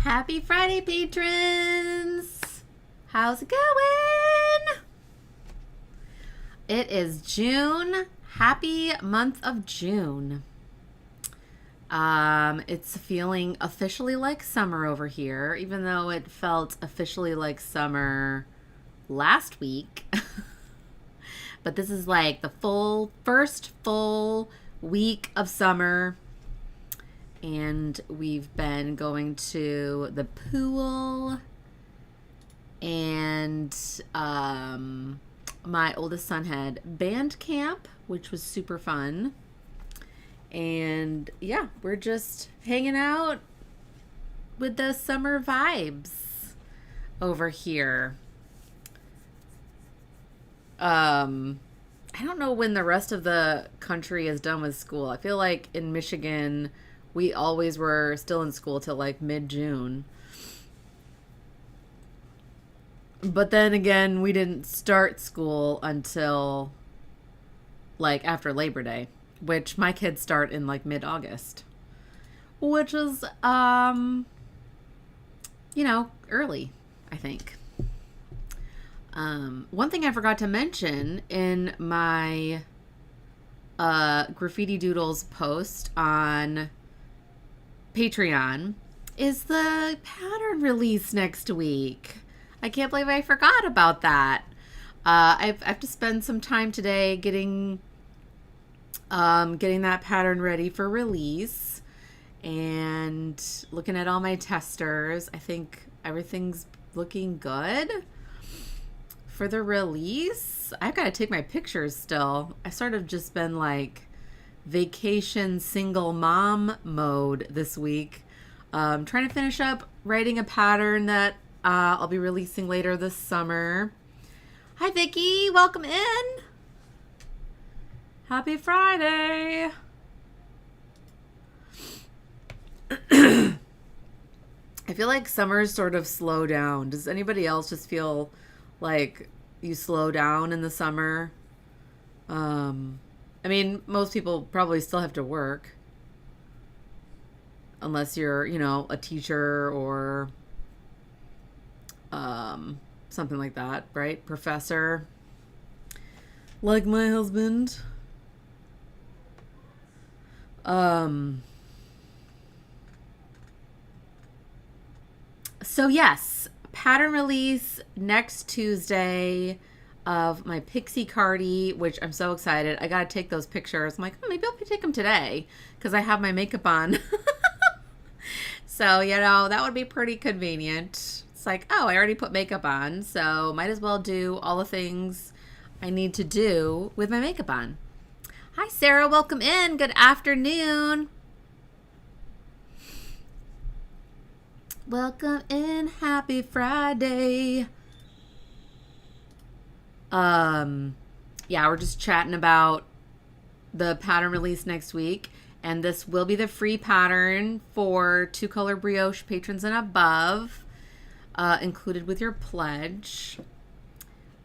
Happy Friday, patrons! How's it going? It is June. Happy month of June. It's feeling officially like summer over here, even though it felt officially like summer last week. But this is like the first full week of summer. And we've been going to the pool, and my oldest son had band camp, which was super fun. And yeah, we're just hanging out with the summer vibes over here. I don't know when the rest of the country is done with school. I feel like in Michigan, we always were still in school till like mid-June. But then again, we didn't start school until like after Labor Day, which my kids start in like mid-August, which is, early, I think. One thing I forgot to mention in my Graffiti Doodles post on Patreon is the pattern release next week. I can't believe I forgot about that. I have to spend some time today getting that pattern ready for release and looking at all my testers. I think everything's looking good for the release. I've got to take my pictures still. I sort of just been like vacation single mom mode this week. Trying to finish up writing a pattern that I'll be releasing later this summer. Hi Vicky, welcome in. Happy Friday. I feel like summers sort of slow down. Does anybody else just feel like you slow down in the summer? I mean, most people probably still have to work. Unless you're, a teacher or something like that, right? Professor. Like my husband. So yes, pattern release next Tuesday of my pixie cardi, which I'm so excited. I gotta take those pictures. I'm like, maybe I'll take them today because I have my makeup on. So, that would be pretty convenient. It's like, oh, I already put makeup on, so might as well do all the things I need to do with my makeup on. Hi, Sarah. Welcome in. Good afternoon. Welcome in. Happy Friday. We're just chatting about the pattern release next week, and this will be the free pattern for 2-color brioche patrons and above, included with your pledge.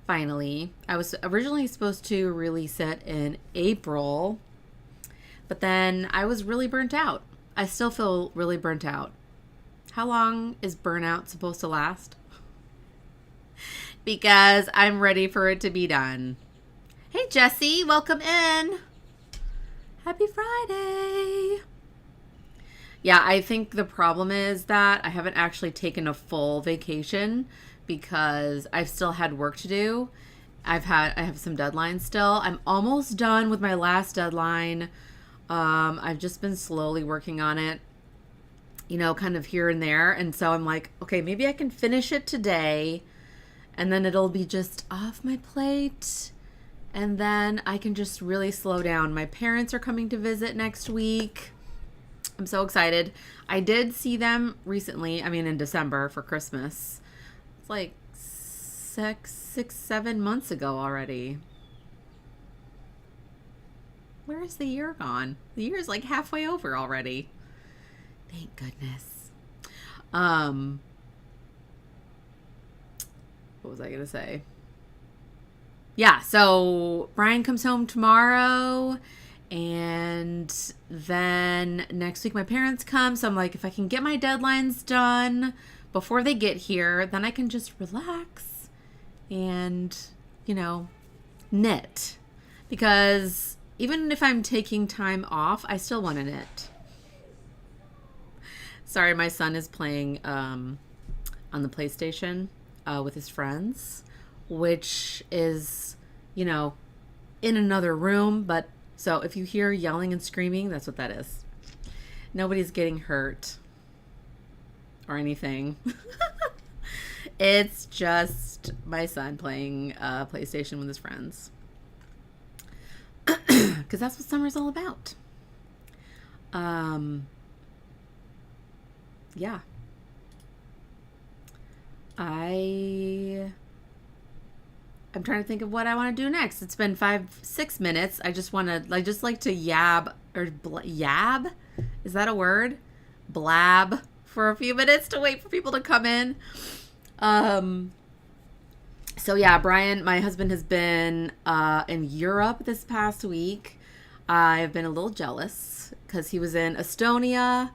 Finally, I was originally supposed to release it in April, but then I was really burnt out. I still feel really burnt out. How long is burnout supposed to last? Because I'm ready for it to be done. Hey, Jessie, welcome in. Happy Friday. Yeah, I think the problem is that I haven't actually taken a full vacation because I've still had work to do. I have some deadlines still. I'm almost done with my last deadline. I've just been slowly working on it, kind of here and there. And so I'm like, okay, maybe I can finish it today and then it'll be just off my plate. And then I can just really slow down. My parents are coming to visit next week. I'm so excited. I did see them recently, in December for Christmas. It's like 7 months ago already. Where is the year gone? The year is like halfway over already. Thank goodness. What was I going to say? Yeah, so Brian comes home tomorrow, And then next week my parents come. So I'm like, if I can get my deadlines done before they get here, then I can just relax and, knit. Because even if I'm taking time off, I still want to knit. Sorry, my son is playing on the PlayStation with his friends, which is, in another room. But so if you hear yelling and screaming, that's what that is. Nobody's getting hurt or anything. It's just my son playing PlayStation with his friends. Because that's what summer's all about. Yeah. I'm trying to think of what I want to do next. It's been 5-6 minutes. I just want to like to yab or yab. Is that a word? Blab for a few minutes to wait for people to come in. So yeah, Brian, my husband, has been in Europe this past week. I've been a little jealous because he was in Estonia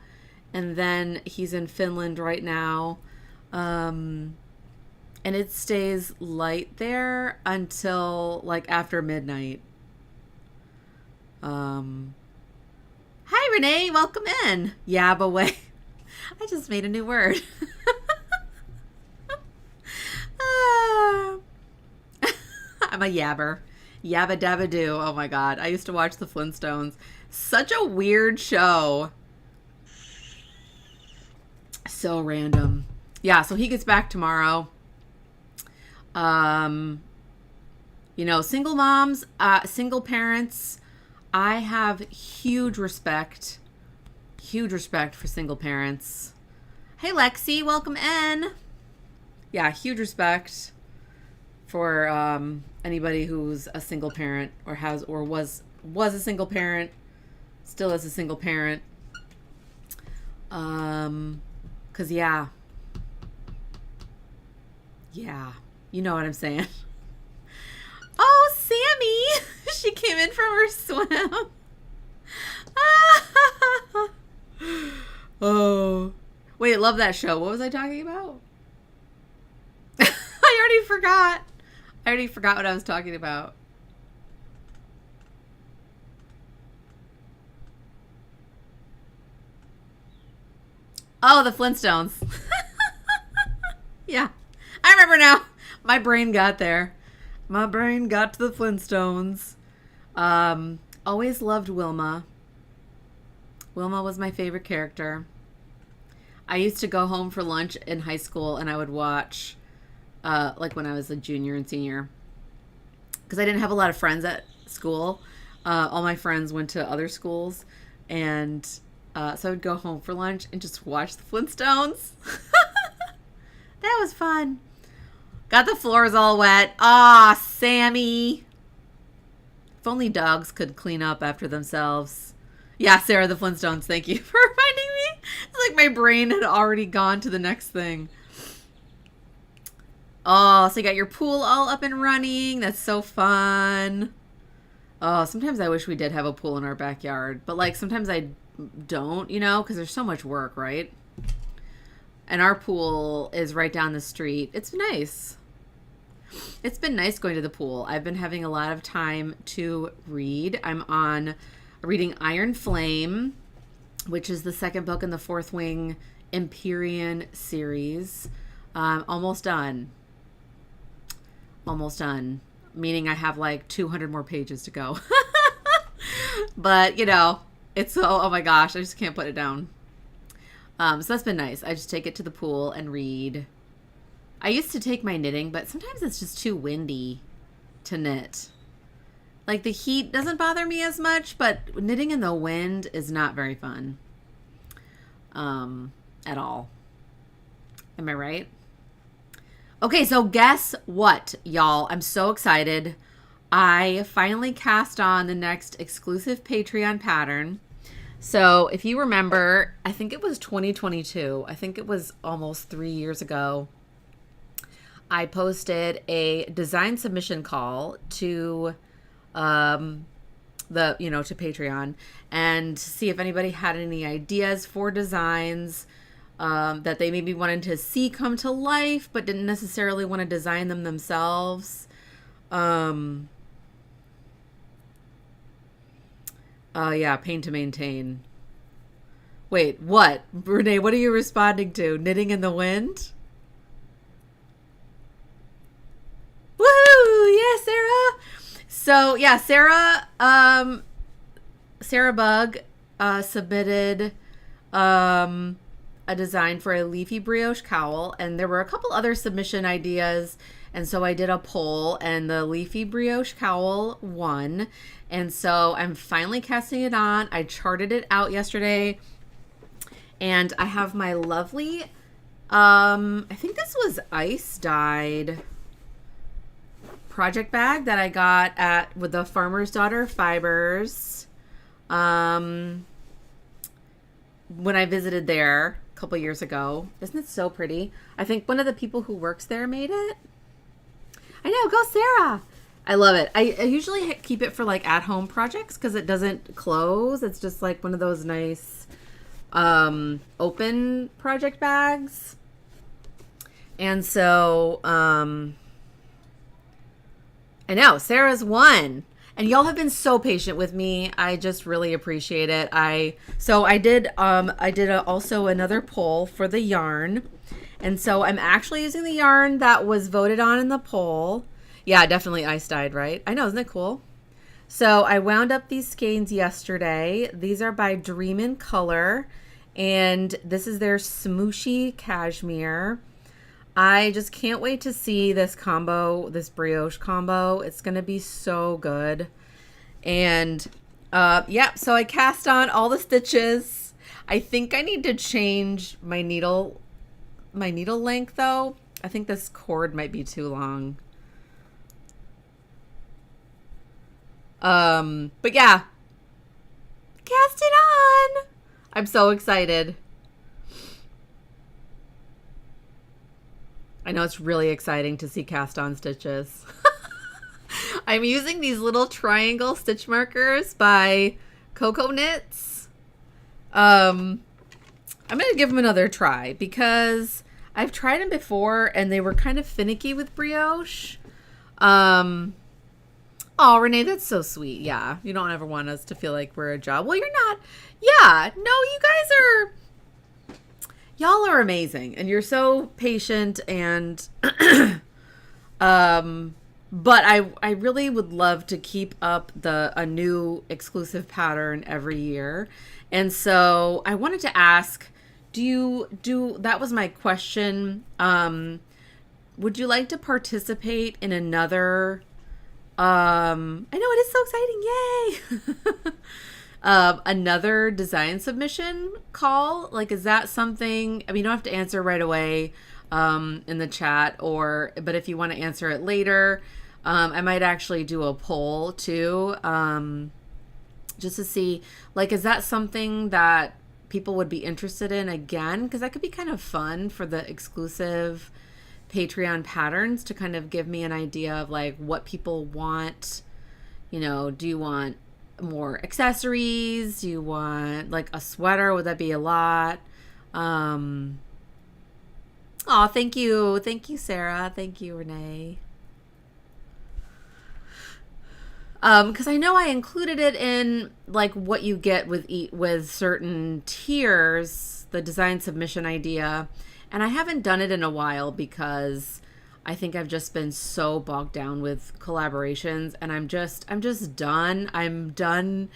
and then he's in Finland right now. And it stays light there until like after midnight. Hi Renee, welcome in. Yab away. I just made a new word. I'm a yabber. Yabba dabba doo. Oh my god. I used to watch the Flintstones. Such a weird show. So random. Yeah, so he gets back tomorrow. Single moms, single parents, I have huge respect for single parents. Hey Lexi, welcome in. Yeah, huge respect for anybody who's a single parent or has or was a single parent, still is a single parent. 'Cause yeah, you know what I'm saying. Oh, Sammy, she came in from her swim. Oh, wait, love that show. What was I talking about? I already forgot what I was talking about. Oh, the Flintstones. Yeah, I remember now. My brain got there. My brain got to the Flintstones. Always loved Wilma. Wilma was my favorite character. I used to go home for lunch in high school and I would watch, like when I was a junior and senior. Because I didn't have a lot of friends at school. All my friends went to other schools. And so I would go home for lunch and just watch the Flintstones. That was fun. Got the floors all wet. Ah, Sammy. If only dogs could clean up after themselves. Yeah, Sarah, the Flintstones. Thank you for reminding me. It's like my brain had already gone to the next thing. Oh, so you got your pool all up and running. That's so fun. Oh, sometimes I wish we did have a pool in our backyard. But like sometimes I don't, because there's so much work, right? And our pool is right down the street. It's nice. It's been nice going to the pool. I've been having a lot of time to read. I'm on reading Iron Flame, which is the second book in the Fourth Wing Empyrean series. Almost done. Meaning I have like 200 more pages to go. But, it's so, oh my gosh, I just can't put it down. So that's been nice. I just take it to the pool and read. I used to take my knitting, but sometimes it's just too windy to knit. Like the heat doesn't bother me as much, but knitting in the wind is not very fun. At all. Am I right? Okay, so guess what, y'all? I'm so excited. I finally cast on the next exclusive Patreon pattern. So if you remember, I think it was 2022. I think it was almost 3 years ago. I posted a design submission call to to Patreon, and see if anybody had any ideas for designs that they maybe wanted to see come to life, but didn't necessarily want to design them themselves. Yeah, pain to maintain. Wait, what? Renee, what are you responding to? Knitting in the wind? Woohoo! Yeah, Sarah! So, yeah, Sarah Bug submitted a design for a leafy brioche cowl, and there were a couple other submission ideas, and so I did a poll, and the leafy brioche cowl won, and so I'm finally casting it on. I charted it out yesterday, and I have my lovely, I think this was ice dyed project bag that I got with the Farmer's Daughter Fibers when I visited there a couple years ago. Isn't it so pretty? I think one of the people who works there made it. I know, go Sarah. I love it. I usually keep it for like at-home projects because it doesn't close. It's just like one of those nice open project bags. And so I know Sarah's won, and y'all have been so patient with me. I just really appreciate it. I did also another poll for the yarn, and so I'm actually using the yarn that was voted on in the poll. Yeah, definitely ice dyed, right? I know, isn't it cool? So I wound up these skeins yesterday. These are by Dream in Color, and this is their smooshy cashmere. I just can't wait to see this combo, this brioche combo. It's going to be so good. And yeah, so I cast on all the stitches. I think I need to change my needle length though. I think this cord might be too long. But yeah, cast it on. I'm so excited. I know it's really exciting to see cast on stitches. I'm using these little triangle stitch markers by Coco Knits. I'm going to give them another try because I've tried them before and they were kind of finicky with brioche. Oh, Renee, that's so sweet. Yeah, you don't ever want us to feel like we're a job. Well, you're not. Yeah, no, you guys are... Y'all are amazing, and you're so patient, and but I really would love to keep up a new exclusive pattern every year. And so I wanted to ask, that was my question. Would you like to participate in another, I know it is so exciting. Yay. Another design submission call? Like, is that something, I mean, you don't have to answer right away in the chat, but if you want to answer it later, I might actually do a poll too, just to see, like, is that something that people would be interested in again? Because that could be kind of fun for the exclusive Patreon patterns to kind of give me an idea of like what people want. You know, do you want more accessories? Do you want like a sweater? Would that be a lot? Oh, thank you Sarah, thank you Renee. Because I know I included it in like what you get with certain tiers, the design submission idea, and I haven't done it in a while because I think I've just been so bogged down with collaborations, and I'm just done. I'm done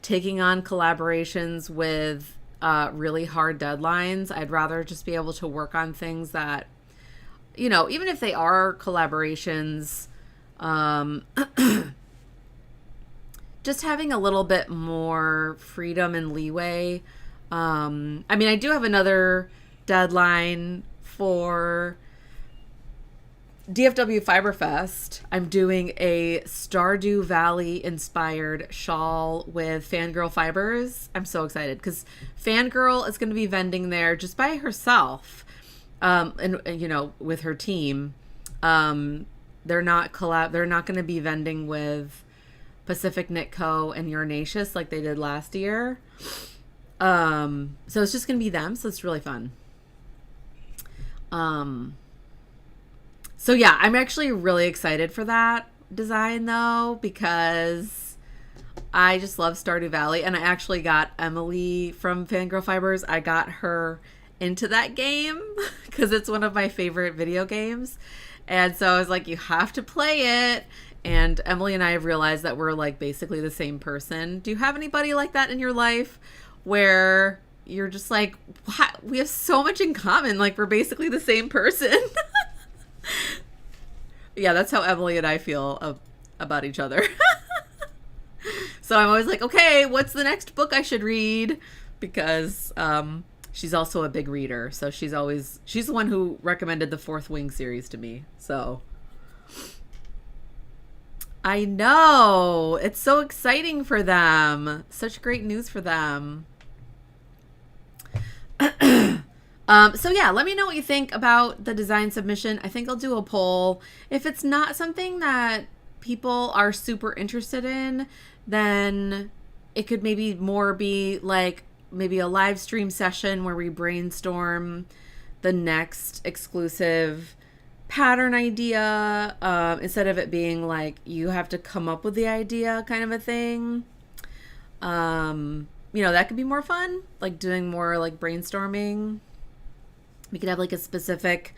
taking on collaborations with really hard deadlines. I'd rather just be able to work on things that, you know, even if they are collaborations, just having a little bit more freedom and leeway. I mean, I do have another deadline for DFW Fiber Fest. I'm doing a Stardew Valley inspired shawl with Fangirl Fibers. I'm so excited because Fangirl is going to be vending there just by herself, and you know, with her team. They're not going to be vending with Pacific Knit Co. and Urinaceous like they did last year. So it's just going to be them. So it's really fun. So yeah, I'm actually really excited for that design though, because I just love Stardew Valley, and I actually got Emily from Fangirl Fibers. I got her into that game because it's one of my favorite video games. And so I was like, you have to play it. And Emily and I have realized that we're like basically the same person. Do you have anybody like that in your life where you're just like, what? We have so much in common. Like, we're basically the same person. Yeah, that's how Emily and I feel about each other. So I'm always like, okay, what's the next book I should read? Because she's also a big reader. So she's the one who recommended the Fourth Wing series to me. So I know. It's so exciting for them. Such great news for them. So yeah, let me know what you think about the design submission. I think I'll do a poll. If it's not something that people are super interested in, then it could maybe more be like maybe a live stream session where we brainstorm the next exclusive pattern idea, instead of it being like you have to come up with the idea kind of a thing. You know, that could be more fun, like doing more like brainstorming. We could have like a specific,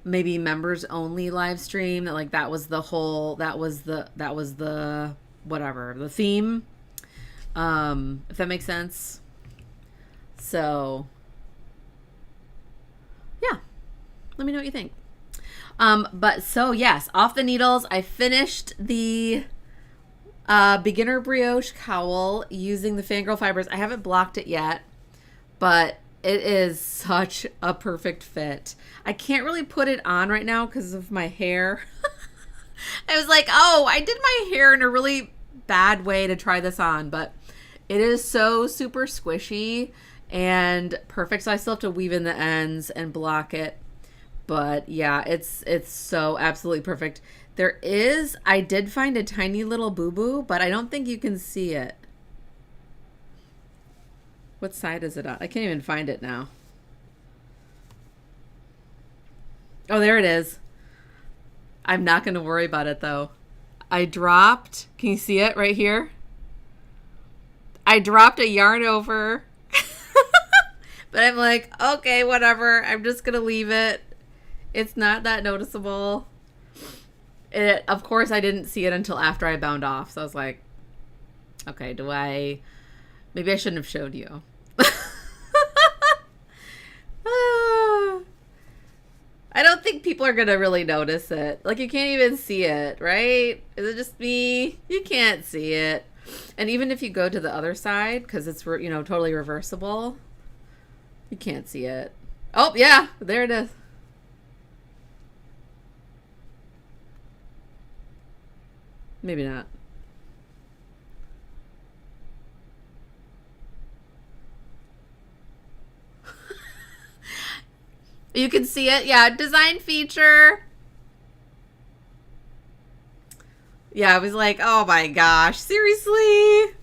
maybe members only live stream that like that was the whatever, the theme. If that makes sense. So yeah, let me know what you think. But so yes, off the needles, I finished the beginner brioche cowl using the Fangirl Fibers. I haven't blocked it yet, but it is such a perfect fit. I can't really put it on right now because of my hair. I was like, oh, I did my hair in a really bad way to try this on, but it is so super squishy and perfect. So I still have to weave in the ends and block it. But yeah, it's so absolutely perfect. I did find a tiny little boo-boo, but I don't think you can see it. What side is it on? I can't even find it now. Oh, there it is. I'm not going to worry about it though. Can you see it right here? I dropped a yarn over. But I'm like, okay, whatever. I'm just going to leave it. It's not that noticeable. Of course, I didn't see it until after I bound off. So I was like, okay, maybe I shouldn't have showed you. I don't think people are going to really notice it. Like, you can't even see it, right? Is it just me? You can't see it. And even if you go to the other side, because it's, totally reversible, you can't see it. Oh, yeah, there it is. Maybe not. You can see it. Yeah, design feature. Yeah, I was like, oh my gosh, seriously?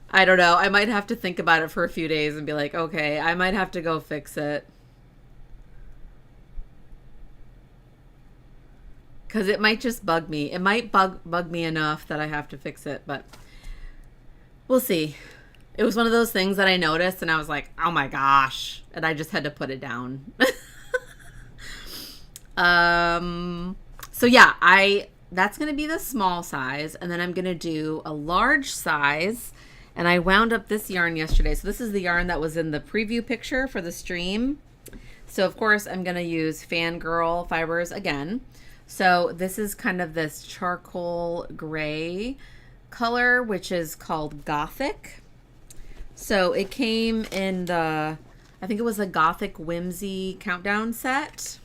I don't know. I might have to think about it for a few days and be like, okay, I might have to go fix it. Because it might just bug me. It might bug me enough that I have to fix it, but we'll see. It was one of those things that I noticed and I was like, oh my gosh. And I just had to put it down. So yeah, that's going to be the small size. And then I'm going to do a large size. And I wound up this yarn yesterday. So this is the yarn that was in the preview picture for the stream. So of course I'm going to use Fangirl Fibers again. So this is kind of this charcoal gray color, which is called Gothic. So it came in I think it was a Gothic Whimsy countdown set.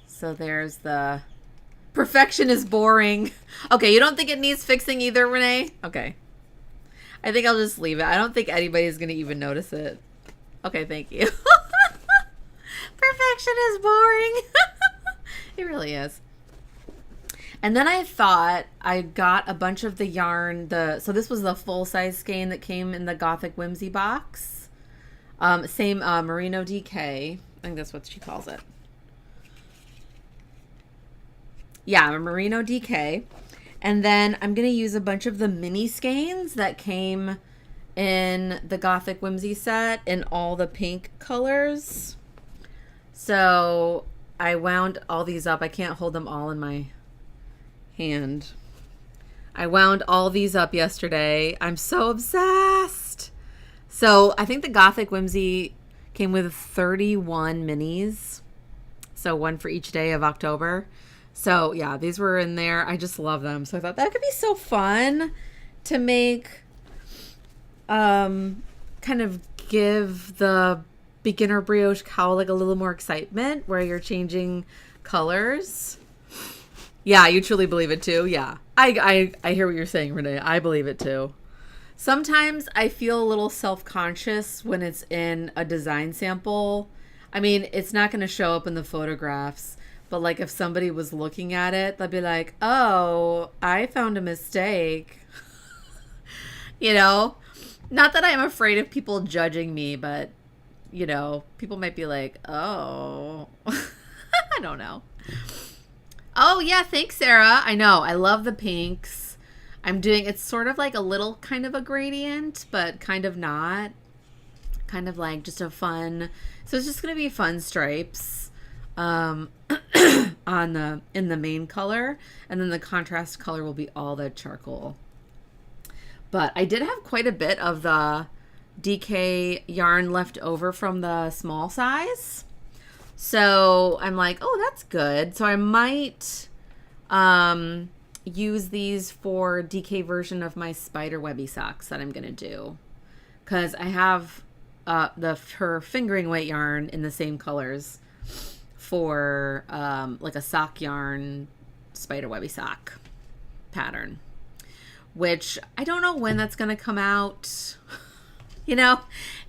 So there's the perfection is boring. Okay, you don't think it needs fixing either, Renee? Okay. I think I'll just leave it. I don't think anybody's going to even notice it. Okay, thank you. Perfection is boring. It really is. And then I thought I got a bunch of the yarn. So this was the full size skein that came in the Gothic Whimsy box. Same Merino DK. I think that's what she calls it. Yeah, a Merino DK. And then I'm going to use a bunch of the mini skeins that came in the Gothic Whimsy set in all the pink colors. So I wound all these up. I can't hold them all in my hand. I wound all these up yesterday. I'm so obsessed. So I think the Gothic Whimsy came with 31 minis. So one for each day of October. So yeah, these were in there. I just love them. So I thought that could be so fun to make, kind of give the beginner brioche cowl like a little more excitement where you're changing colors. Yeah, you truly believe it too. Yeah, I hear what you're saying, Renee. I believe it too. Sometimes I feel a little self-conscious when it's in a design sample. I mean, it's not going to show up in the photographs. But like if somebody was looking at it, they'd be like, oh, I found a mistake. You know, not that I'm afraid of people judging me, but, you know, people might be like, oh, I don't know. Oh, yeah. Thanks, Sarah. I know. I love the pinks. It's sort of like a little kind of a gradient, but kind of not. Kind of like just a fun. So it's just going to be fun stripes. In the main color, and then the contrast color will be all the charcoal. But I did have quite a bit of the DK yarn left over from the small size, so I'm like, oh, that's good. So I might use these for DK version of my spider webby socks that I'm gonna do, because I have her fingering weight yarn in the same colors for like a sock yarn spider webby sock pattern, which I don't know when that's gonna come out. You know,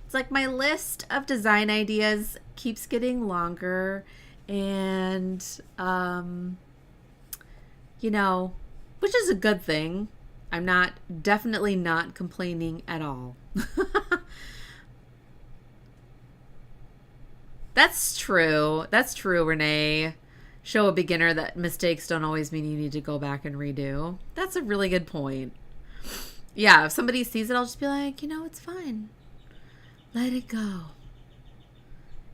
it's like my list of design ideas keeps getting longer, and you know, which is a good thing. I'm definitely not complaining at all. That's true. That's true, Renee. Show a beginner that mistakes don't always mean you need to go back and redo. That's a really good point. Yeah, if somebody sees it, I'll just be like, you know, it's fine. Let it go.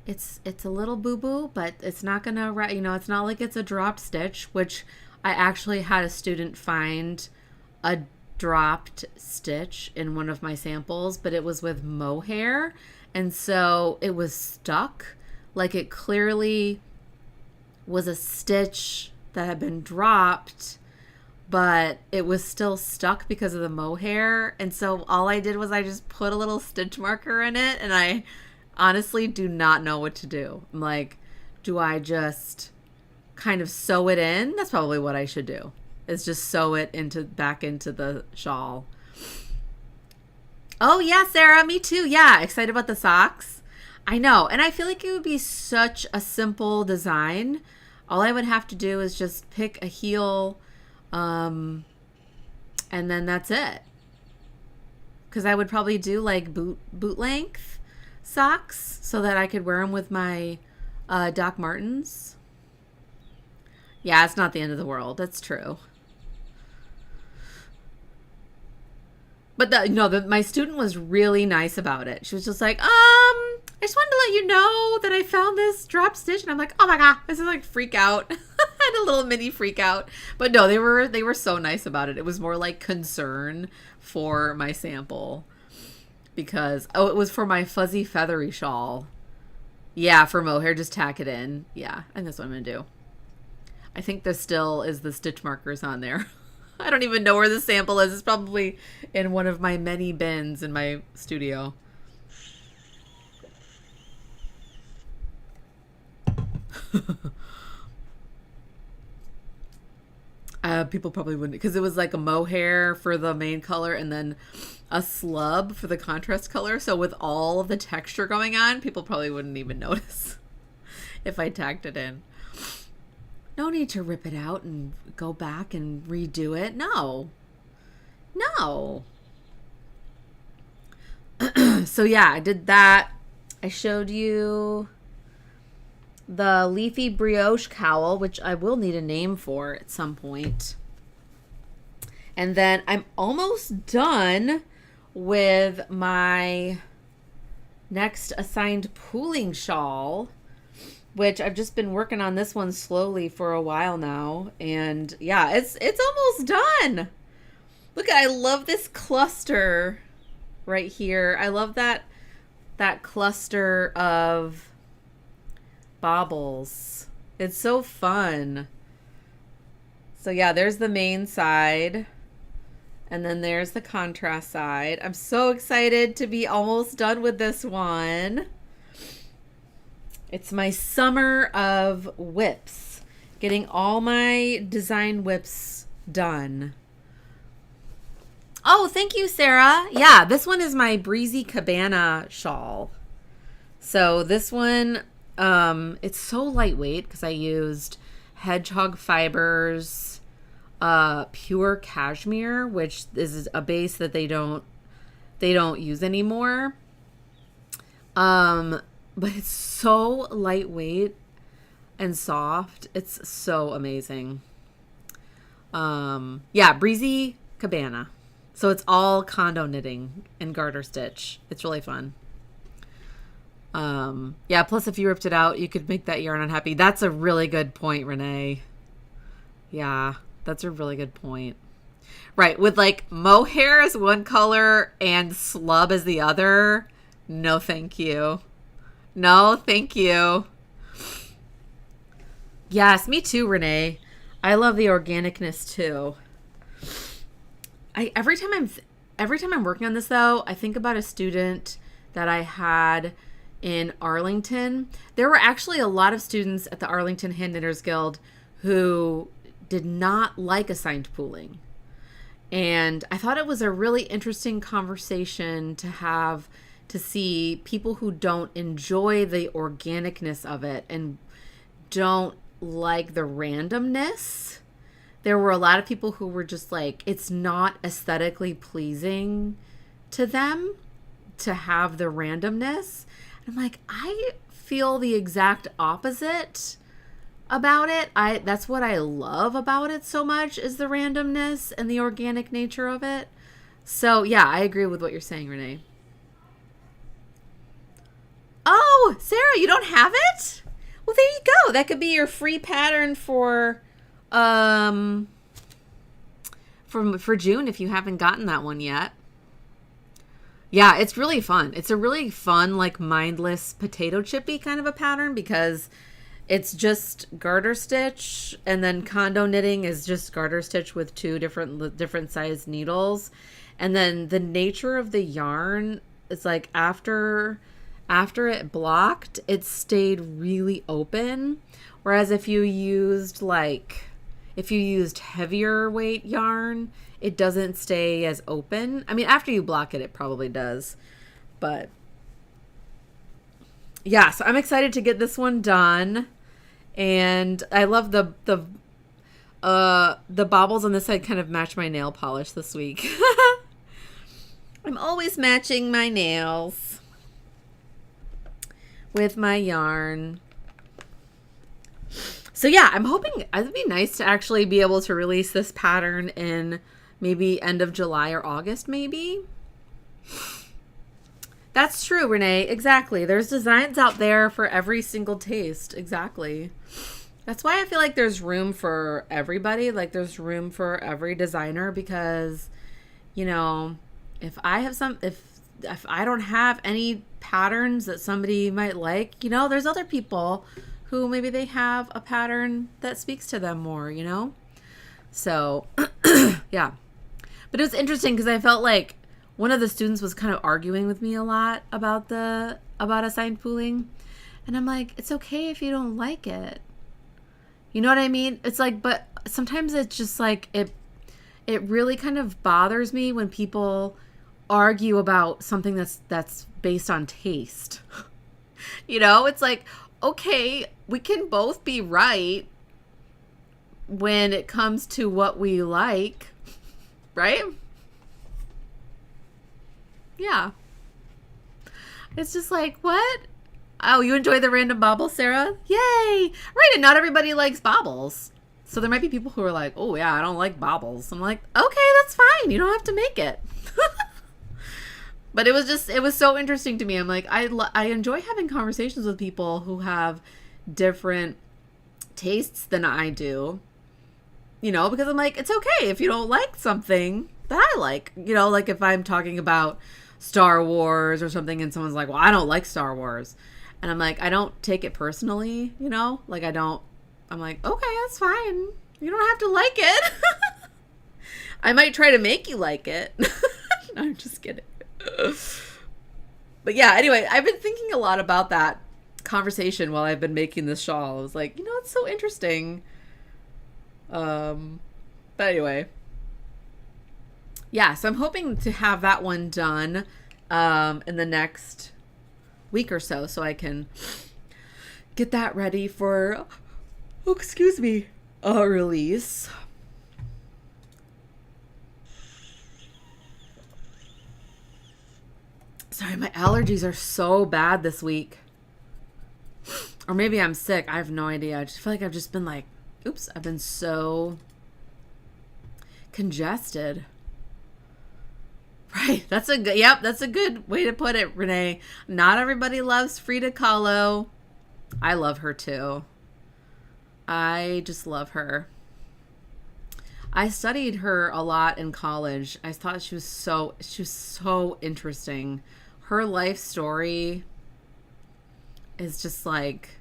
It's a little boo-boo, but it's not gonna, you know, it's not like it's a dropped stitch, which I actually had a student find a dropped stitch in one of my samples, but it was with mohair, and so it was stuck. Like it clearly was a stitch that had been dropped, but it was still stuck because of the mohair. And so all I did was I just put a little stitch marker in it, and I honestly do not know what to do. I'm like, do I just kind of sew it in? That's probably what I should do, is just sew it back into the shawl. Oh yeah, Sarah, me too. Yeah, excited about the socks. I know, and I feel like it would be such a simple design. All I would have to do is just pick a heel, and then that's it. Because I would probably do like boot length socks so that I could wear them with my Doc Martens. Yeah, it's not the end of the world. That's true. But my student was really nice about it. She was just like, I just wanted to let you know that I found this drop stitch. And I'm like, oh my God, this is like freak out. I had a little mini freak out. But no, they were so nice about it. It was more like concern for my sample. Because, it was for my fuzzy feathery shawl. Yeah, for mohair, just tack it in. Yeah, and that's what I'm going to do. I think there still is the stitch markers on there. I don't even know where the sample is. It's probably in one of my many bins in my studio. People probably wouldn't, because it was like a mohair for the main color and then a slub for the contrast color. So with all of the texture going on, people probably wouldn't even notice if I tacked it in. No need to rip it out and go back and redo it. No. No. So yeah, I did that. I showed you the leafy brioche cowl, which I will need a name for at some point. And then I'm almost done with my next assigned pooling shawl, which I've just been working on this one slowly for a while now. And yeah, it's almost done. Look, I love this cluster right here. I love that cluster of baubles. It's so fun. So yeah, there's the main side. And then there's the contrast side. I'm so excited to be almost done with this one. It's my summer of whips. Getting all my design whips done. Oh, thank you, Sarah. Yeah, this one is my Breezy Cabana shawl. So this one, it's so lightweight because I used hedgehog fibers, pure cashmere, which is a base that they don't use anymore. But it's so lightweight and soft. It's so amazing. Yeah, Breezy Cabana. So it's all condo knitting and garter stitch. It's really fun. Yeah, plus if you ripped it out, you could make that yarn unhappy. That's a really good point, Renee. Yeah, that's a really good point. Right, with like mohair as one color and slub as the other. No, thank you. No, thank you. Yes, me too, Renee. I love the organicness too. Every time I'm working on this though, I think about a student that I had in Arlington. There were actually a lot of students at the Arlington Hand Knitters Guild who did not like assigned pooling. And I thought it was a really interesting conversation to have, to see people who don't enjoy the organicness of it and don't like the randomness. There were a lot of people who were just like, it's not aesthetically pleasing to them to have the randomness. And I'm like, I feel the exact opposite about it. That's what I love about it so much, is the randomness and the organic nature of it. So yeah, I agree with what you're saying, Renee. Oh, Sarah, you don't have it? Well, there you go. That could be your free pattern for June if you haven't gotten that one yet. Yeah, it's really fun. It's a really fun, like, mindless potato chippy kind of a pattern, because it's just garter stitch, and then condo knitting is just garter stitch with two different size needles. And then the nature of the yarn is like after it blocked, it stayed really open. Whereas if you used heavier weight yarn, it doesn't stay as open. I mean, after you block it, it probably does. But yeah, so I'm excited to get this one done. And I love the baubles on this side kind of match my nail polish this week. I'm always matching my nails with my yarn. So yeah, I'm hoping it'd be nice to actually be able to release this pattern in maybe end of July or August, maybe. That's true, Renee. Exactly. There's designs out there for every single taste. Exactly. That's why I feel like there's room for everybody. Like there's room for every designer, because, you know, if I don't have any patterns that somebody might like, you know, there's other people who maybe they have a pattern that speaks to them more, you know? So, yeah. But it was interesting because I felt like one of the students was kind of arguing with me a lot about assigned pooling. And I'm like, it's okay if you don't like it. You know what I mean? It's like, but sometimes it's just like, it really kind of bothers me when people argue about something that's based on taste. You know, it's like, okay, we can both be right, when it comes to what we like, right? Yeah. It's just like, what? Oh, you enjoy the random baubles, Sarah? Yay! Right, and not everybody likes baubles. So there might be people who are like, oh yeah, I don't like baubles. I'm like, okay, that's fine. You don't have to make it. But it was so interesting to me. I'm like, I enjoy having conversations with people who have different tastes than I do. You know, because I'm like, it's okay if you don't like something that I like. You know, like if I'm talking about Star Wars or something and someone's like, well, I don't like Star Wars. And I'm like, I don't take it personally, you know? Like I'm like, okay, that's fine. You don't have to like it. I might try to make you like it. No, I'm just kidding. But yeah, anyway, I've been thinking a lot about that conversation while I've been making this shawl. I was like, you know, it's so interesting. But anyway. Yeah, so I'm hoping to have that one done in the next week or so I can get that ready for, oh, excuse me, a release. Sorry, my allergies are so bad this week. Or maybe I'm sick. I have no idea. I just feel like I've just been like, oops, I've been so congested. Right. That's a good way to put it, Renee. Not everybody loves Frida Kahlo. I love her too. I just love her. I studied her a lot in college. I thought she was so interesting. Her life story is just like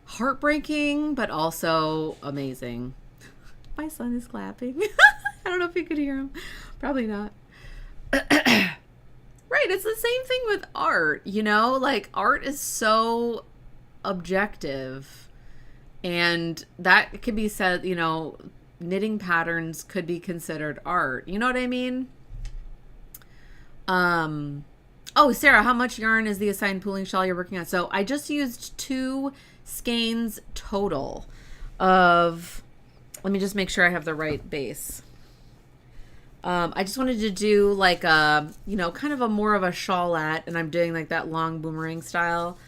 heartbreaking, but also amazing. My son is clapping. I don't know if you could hear him. Probably not. Right. It's the same thing with art, you know, like art is so objective, and that could be said, you know, knitting patterns could be considered art. You know what I mean? Oh, Sarah, how much yarn is the assigned pooling shawl you're working on? So I just used 2 skeins total of, let me just make sure I have the right base. I just wanted to do like a, you know, kind of a more of a shawlette, and I'm doing like that long boomerang style.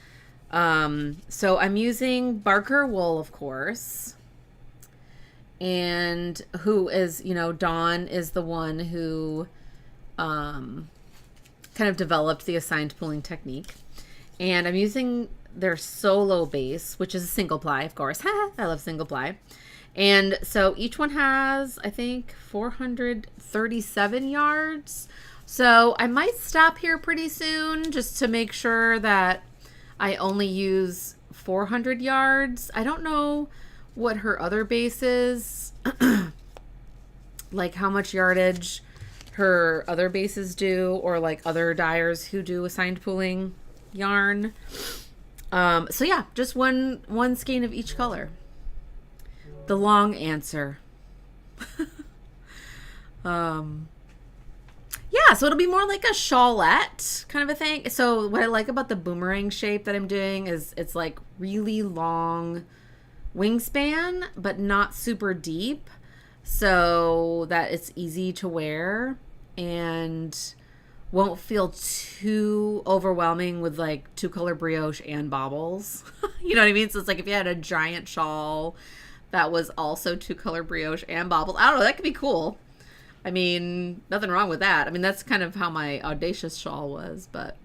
So I'm using Barker wool, of course. And who is, you know, Dawn is the one who kind of developed the assigned pooling technique. And I'm using their solo base, which is a single ply, of course. I love single ply. And so each one has, I think, 437 yards. So I might stop here pretty soon just to make sure that I only use 400 yards. I don't know what her other base is, like how much yardage her other bases do, or like other dyers who do assigned pooling yarn. So yeah, just one skein of each color. The long answer. Yeah, so it'll be more like a shawlette kind of a thing. So what I like about the boomerang shape that I'm doing is it's like really long wingspan, but not super deep, so that it's easy to wear and won't feel too overwhelming with like 2-color brioche and baubles. You know what I mean? So it's like if you had a giant shawl that was also 2-color brioche and baubles, I don't know, that could be cool. I mean, nothing wrong with that. I mean, that's kind of how my audacious shawl was, but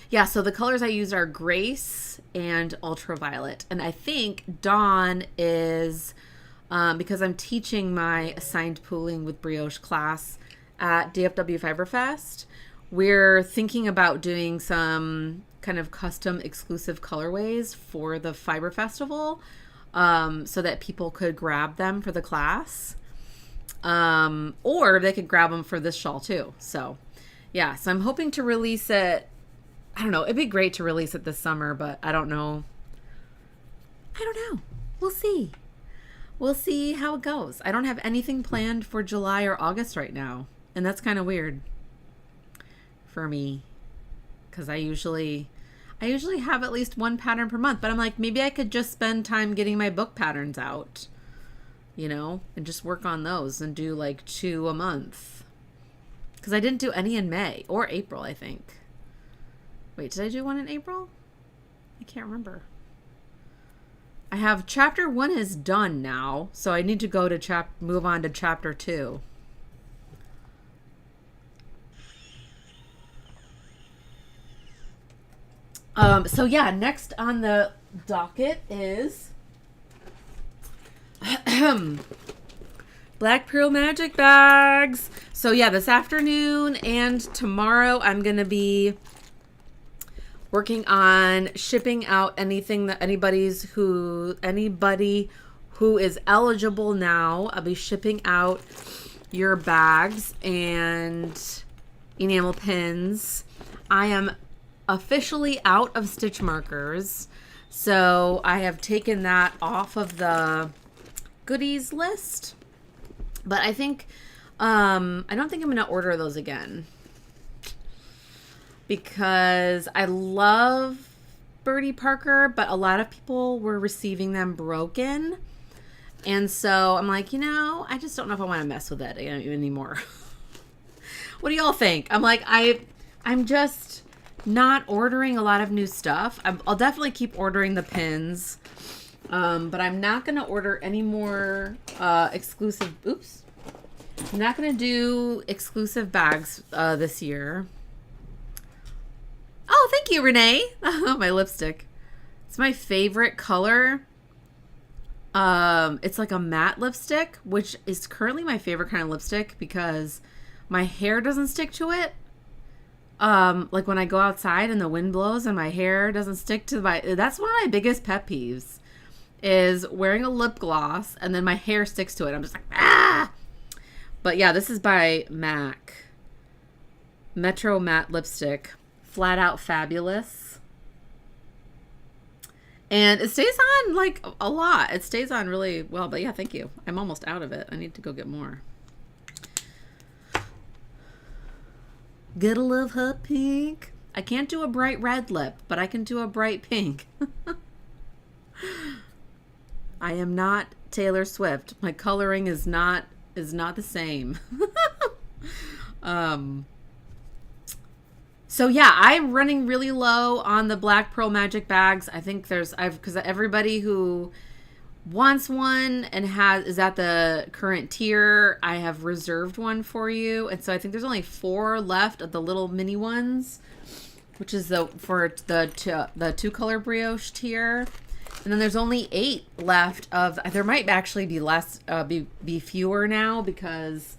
yeah, so the colors I use are Grace and Ultraviolet. And I think Dawn is, because I'm teaching my assigned pooling with brioche class at DFW Fiber Fest, we're thinking about doing some kind of custom exclusive colorways for the Fiber Festival, so that people could grab them for the class. Or they could grab them for this shawl too. So yeah, so I'm hoping to release it. I don't know. It'd be great to release it this summer, but I don't know. We'll see. We'll see how it goes. I don't have anything planned for July or August right now. And that's kind of weird for me, because I I usually have at least one pattern per month, but I'm like, maybe I could just spend time getting my book patterns out, you know, and just work on those and do like 2 a month. Because I didn't do any in May or April, I think. Wait, did I do one in April? I can't remember. I have chapter 1 is done now, so I need to go to move on to chapter 2. So yeah, next on the docket is Black Pearl Magic Bags. So yeah, this afternoon and tomorrow I'm going to be working on shipping out anything that anybody who is eligible now. I'll be shipping out your bags and enamel pins. I am officially out of stitch markers, so I have taken that off of the goodies list, but I think I don't think I'm gonna order those again because I love Birdie Parker, but a lot of people were receiving them broken, and so I'm like, you know, I just don't know if I want to mess with it anymore. What do y'all think? I'm like, I'm just not ordering a lot of new stuff. I'll definitely keep ordering the pins, but I'm not going to order any more exclusive. Oops. I'm not going to do exclusive bags this year. Oh, thank you, Renee. My lipstick. It's my favorite color. It's like a matte lipstick, which is currently my favorite kind of lipstick because my hair doesn't stick to it. Like when I go outside and the wind blows and my hair doesn't stick to that's one of my biggest pet peeves is wearing a lip gloss and then my hair sticks to it. I'm just like, ah! But yeah, this is by MAC. Metro Matte Lipstick. Flat Out Fabulous. And it stays on like a lot. It stays on really well, but yeah, thank you. I'm almost out of it. I need to go get more. Gotta love hot pink. I can't do a bright red lip, but I can do a bright pink. I am not Taylor Swift. My coloring is not the same. So yeah, I'm running really low on the Black Pearl Magic Bags. I think because everybody who wants one and is at the current tier, I have reserved one for you, and so I think there's only 4 left of the little mini ones, which is for the 2-color brioche tier, and then there's only 8 left of. There might actually be less, be fewer now because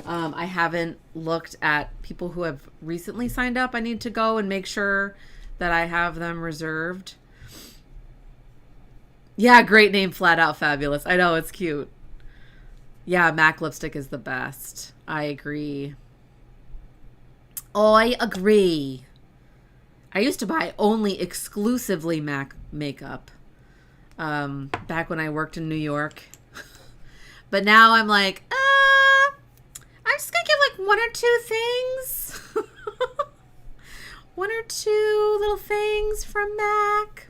I haven't looked at people who have recently signed up. I need to go and make sure that I have them reserved. Yeah, great name, Flat Out Fabulous. I know, it's cute. Yeah, MAC lipstick is the best. I agree. I agree. I used to buy only exclusively MAC makeup back when I worked in New York. But now I'm like, I'm just going to get like 1 or 2 things. 1 or 2 little things from MAC.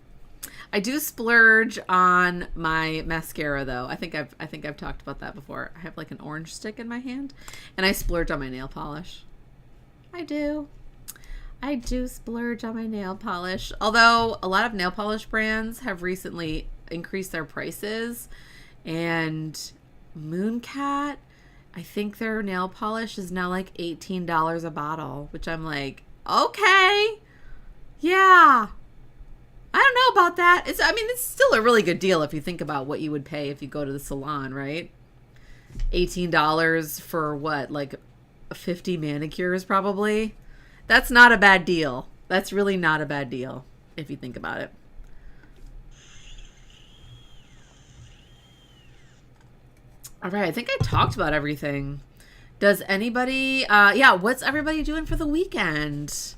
I do splurge on my mascara though. I think I've talked about that before. I have like an orange stick in my hand and I splurge on my nail polish. I do splurge on my nail polish. Although a lot of nail polish brands have recently increased their prices, and Mooncat, I think their nail polish is now like $18 a bottle, which I'm like, okay. Yeah. I don't know about that. It's still a really good deal if you think about what you would pay if you go to the salon, right? $18 for what, like 50 manicures probably? That's not a bad deal. That's really not a bad deal if you think about it. All right, I think I talked about everything. Does anybody, what's everybody doing for the weekend?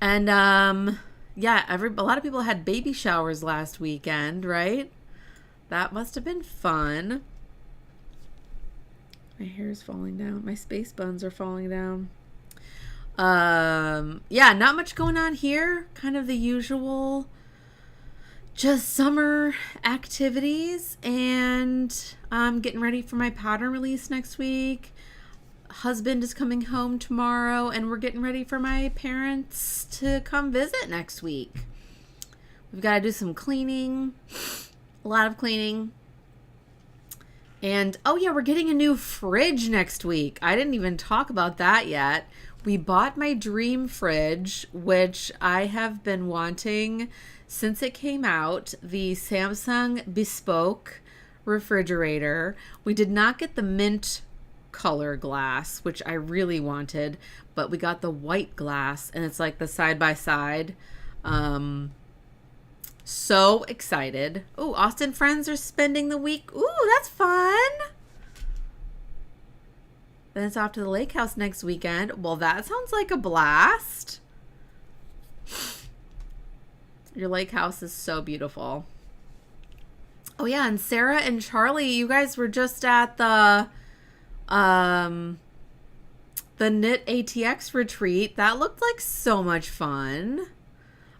And, yeah, a lot of people had baby showers last weekend, right? That must have been fun. My hair is falling down. My space buns are falling down. Yeah, not much going on here. Kind of the usual, just summer activities, and I'm getting ready for my pattern release next week. Husband is coming home tomorrow, and we're getting ready for my parents to come visit next week. We've got to do some cleaning, a lot of cleaning. And, oh yeah, we're getting a new fridge next week. I didn't even talk about that yet. We bought my dream fridge, which I have been wanting since it came out, the Samsung Bespoke refrigerator. We did not get the mint color glass, which I really wanted, but we got the white glass, and it's like the side-by-side. So excited. Oh, Austin friends are spending the week. Ooh, that's fun. Then it's off to the lake house next weekend. Well, that sounds like a blast. Your lake house is so beautiful. Oh yeah, and Sarah and Charlie, you guys were just at the Knit ATX retreat. That looked like so much fun.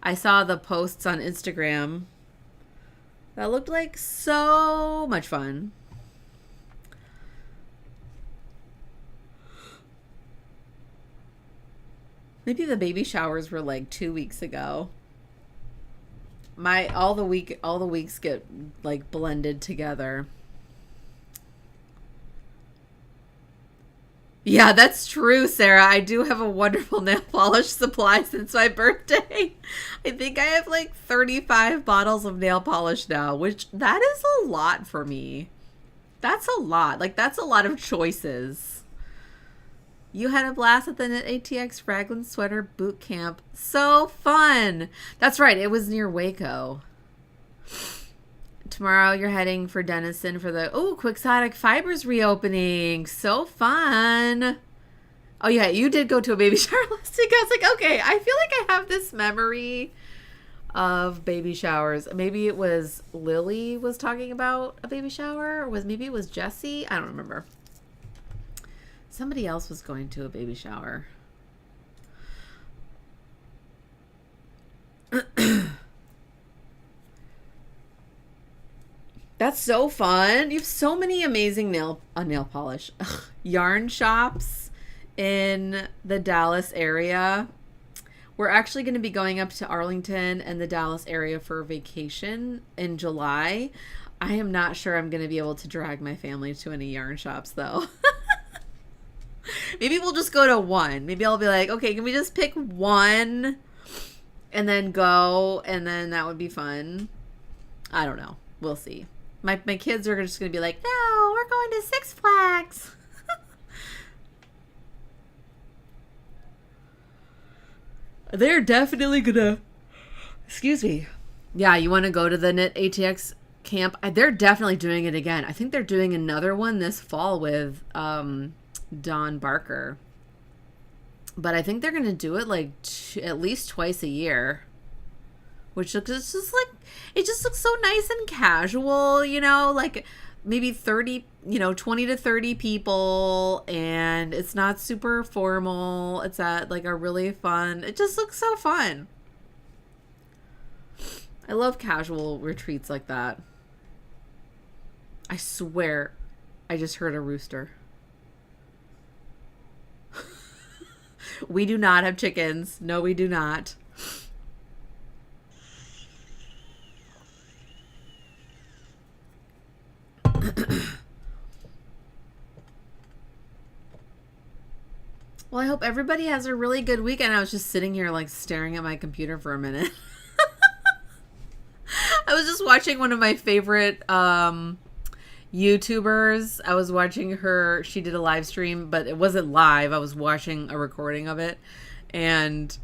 I saw the posts on Instagram. That looked like so much fun. Maybe the baby showers were like 2 weeks ago. All the weeks get like blended together. Yeah, that's true, Sarah. I do have a wonderful nail polish supply since my birthday. I think I have like 35 bottles of nail polish now, which that is a lot for me. That's a lot. Like, that's a lot of choices. You had a blast at the Knit ATX Raglan Sweater Boot Camp. So fun. That's right. It was near Waco. Tomorrow you're heading for Denison for the Quixotic Fibers reopening. So fun. Oh yeah, you did go to a baby shower last week. I was like, okay, I feel like I have this memory of baby showers. Maybe it was Lily was talking about a baby shower, or maybe it was Jessie. I don't remember. Somebody else was going to a baby shower. That's so fun. You have so many amazing nail polish yarn shops in the Dallas area. We're actually going to be going up to Arlington and the Dallas area for vacation in July. I am not sure I'm going to be able to drag my family to any yarn shops though. Maybe we'll just go to one. Maybe I'll be like, okay, can we just pick one and then go, and then that would be fun. I don't know. We'll see. My kids are just going to be like, no, we're going to Six Flags. They're definitely going to, excuse me. Yeah, you want to go to the Knit ATX camp? They're definitely doing it again. I think they're doing another one this fall with Dawn Barker. But I think they're going to do it like at least twice a year. Which looks just like, it just looks so nice and casual, you know, like maybe 30, 20 to 30 people, and it's not super formal. It's at like a really fun, it just looks so fun. I love casual retreats like that. I swear, I just heard a rooster. We do not have chickens. No, we do not. Well, I hope everybody has a really good weekend. I was just sitting here like staring at my computer for a minute. I was just watching one of my favorite YouTubers. I was watching her. She did a live stream, but it wasn't live. I was watching a recording of it. And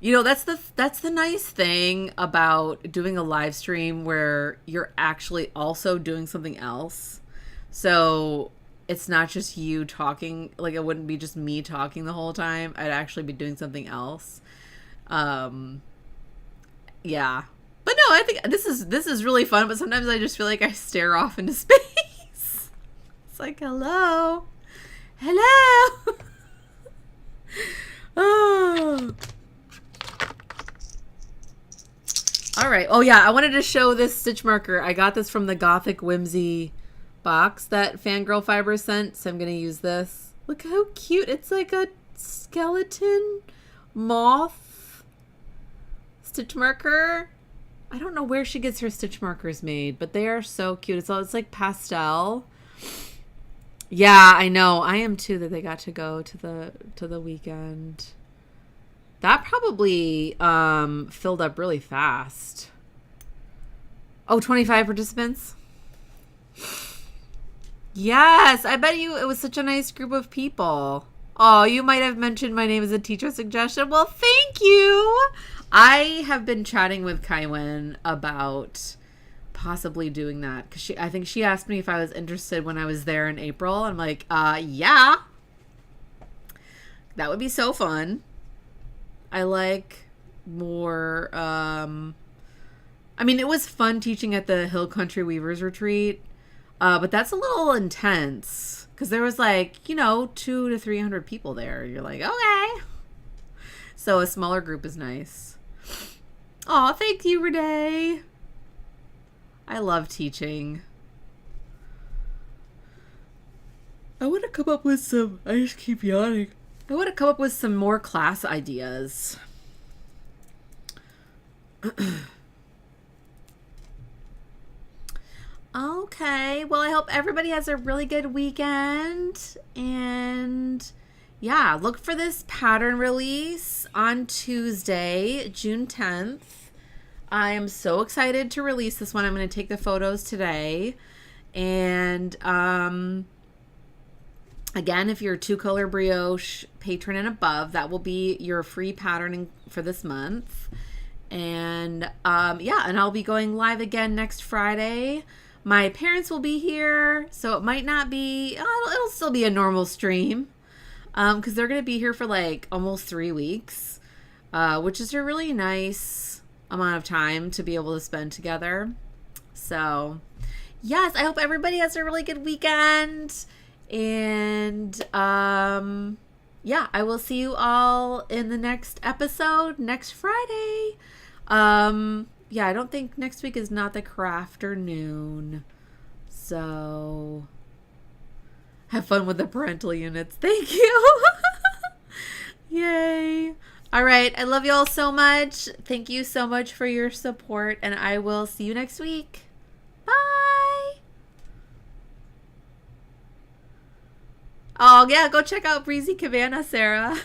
that's the nice thing about doing a live stream where you're actually also doing something else. So it's not just you talking, like it wouldn't be just me talking the whole time. I'd actually be doing something else. Yeah. But no, I think this is really fun, but sometimes I just feel like I stare off into space. It's like, hello. Oh. All right. Oh, yeah. I wanted to show this stitch marker. I got this from the Gothic Whimsy box that Fangirl Fibers sent, so I'm going to use this. Look how cute. It's like a skeleton moth stitch marker. I don't know where she gets her stitch markers made, but they are so cute. It's like pastel. Yeah, I know. I am too that they got to go to the weekend. That probably filled up really fast. Oh, 25 participants? Yes, I bet you it was such a nice group of people. Oh, you might have mentioned my name as a teacher suggestion. Well, thank you. I have been chatting with Kaiwen about possibly doing that because I think she asked me if I was interested when I was there in April. I'm like, yeah, that would be so fun. I like more. I mean, it was fun teaching at the Hill Country Weavers retreat, but that's a little intense because there was like 200 to 300 people there. You're like, okay, so a smaller group is nice. Oh, thank you, Renee. I love teaching. I want to come up with some. I just keep yawning. I want to come up with some more class ideas. Okay. Well, I hope everybody has a really good weekend. And yeah, look for this pattern release on Tuesday, June 10th. I am so excited to release this one. I'm going to take the photos today. And again, if you're a 2-color brioche patron and above, that will be your free patterning for this month. And yeah, and I'll be going live again next Friday. My parents will be here, so it might not be, it'll still be a normal stream because they're going to be here for like almost 3 weeks, which is a really nice amount of time to be able to spend together. So yes, I hope everybody has a really good weekend. And yeah, I will see you all in the next episode next Friday. Yeah, I don't think next week is not the crafternoon. So have fun with the parental units. Thank you. Yay. All right. I love you all so much. Thank you so much for your support, and I will see you next week. Bye. Oh, yeah. Go check out Breezy Cabana, Sarah.